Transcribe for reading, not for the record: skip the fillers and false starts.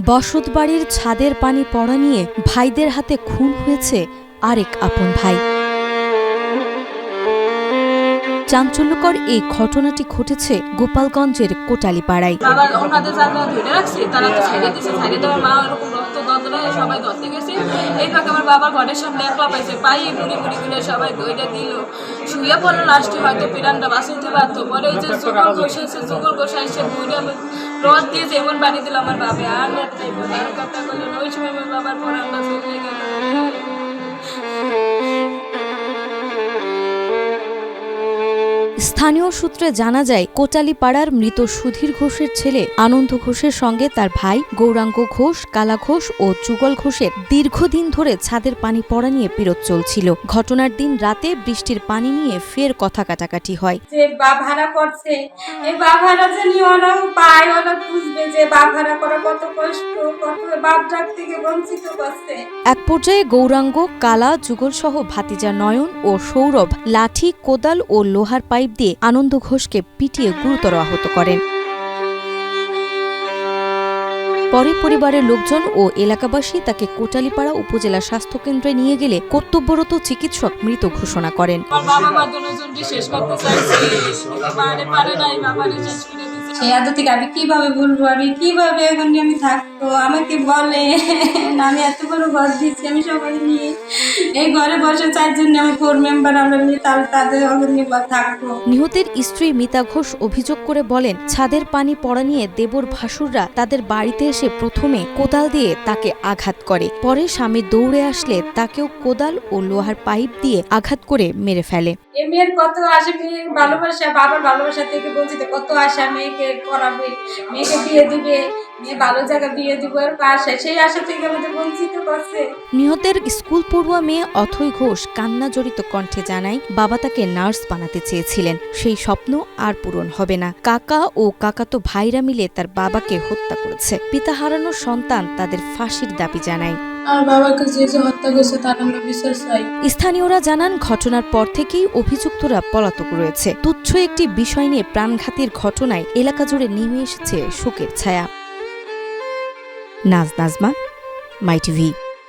বসতবাড়ির ছাদের পানি পড়া নিয়ে ভাইদের হাতে খুন হয়েছে আরেক আপন ভাই। চাঞ্চল্যকর এই ঘটনাটি ঘটেছে গোপালগঞ্জের কোটালীপাড়ায়। বাবার ঘরের সামনে একলা পাইছে, পাই বুড়ি বুড়ি গুলো সবাই দইটা দিল, শুয়ে পড়লো, লাস্টে হয়তো পিরানটা বাঁচাইতে পারতো। পরে ওই যে যুগল ঘষেছে, যুগল ঘষা এসে বুড়িটা রদ দিয়ে যেমন বাড়ি দিল আমার বাবা, আর কথা বললেন। ওই সময় আমার বাবার পড়াটা চলে গেল। স্থানীয় সূত্রে জানা যায়, কোটালীপাড়ার মৃত সুধীর ঘোষের ছেলে আনন্দ ঘোষের সঙ্গে তার ভাই গৌরাঙ্গ ঘোষ, কালা ঘোষ ও যুগল ঘোষের দীর্ঘদিন ধরে ছাদের পানি পড়া নিয়ে বিরোধ চলছিল। ঘটনার দিন রাতে বৃষ্টির পানি নিয়ে ফের কথা কাটাকাটি হয়। যে বাপ ভাড়া করছে, এই বাপ ভাড়া জানি ওরা পায়, ওরা বুঝবে যে বাপ ভাড়া করা কত কষ্ট, কত বাপ ডাক থেকে বঞ্চিত করছে। এক পর্যায়ে গৌরাঙ্গ, কালা, যুগল সহ ভাতিজা নয়ন ও সৌরভ লাঠি, কোদাল ও লোহার পাইপ দিয়ে আনন্দ ঘোষকে পিটিয়ে গুরুতর আহত করেন। পরে পরিবারের লোকজন ও এলাকাবাসী তাকে কোটালীপাড়া উপজেলা স্বাস্থ্য কেন্দ্রে নিয়ে গেলে কর্তব্যরত চিকিৎসক মৃত ঘোষণা করেন। সেই আদর থেকে আমি কিভাবে বলবো, আমি কিভাবে এখন আমি থাকবো, আমাকে বলে আমি এত বড় ঘর দিচ্ছি, আমি সবাই নিয়ে এই ঘরে বসে 4 জন আমি 4 মেম্বার আমরা নিয়ে তাদের নিয়ে থাকবো। নিহতের স্ত্রী মিতা ঘোষ অভিযোগ করে বলেন, ছাদের পানি পড়া নিয়ে দেবর ভাসুররা তাদের বাড়িতে এসে প্রথমে কোদাল দিয়ে তাকে আঘাত করে, পরে স্বামী দৌড়ে আসলে তাকেও কোদাল ও লোহার পাইপ দিয়ে আঘাত করে মেরে ফেলে। এই মেয়ের কত আশা, মেয়ের ভালোবাসা, বাবার ভালোবাসা থেকে বঞ্চিত, কত আশা মেয়েকে পড়াবে, মেয়েকে বিয়ে দিবে, মেয়ে ভালো জায়গা বিয়ে দিব, এর আশা, সেই আশা থেকে আমাদের বঞ্চিত করছে। নিহতের স্কুল পড়ুয়া মেয়ে অথৈ ঘোষ কান্না জড়িত কণ্ঠে জানায়, বাবা তাকে নার্স বানাতে চেয়েছিলেন, সেই স্বপ্ন আর পূরণ হবে না। কাকা ও কাকাতো ভাইরা মিলে তার বাবাকে হত্যা করেছে। পিতা হারানো সন্তান তাদের ফাঁসির দাবি জানায়। আর বাবাকে যে হত্যা করেছে তার আমরা বিচার চাই। স্থানীয়রা জানান, ঘটনার পর থেকেই অভিযুক্তরা পলাতক রয়েছে। তুচ্ছ একটি বিষয় নিয়ে প্রাণঘাতীর ঘটনায় এলাকা জুড়ে নেমে এসেছে শোকের ছায়া। নাজমা, মাই টিভি।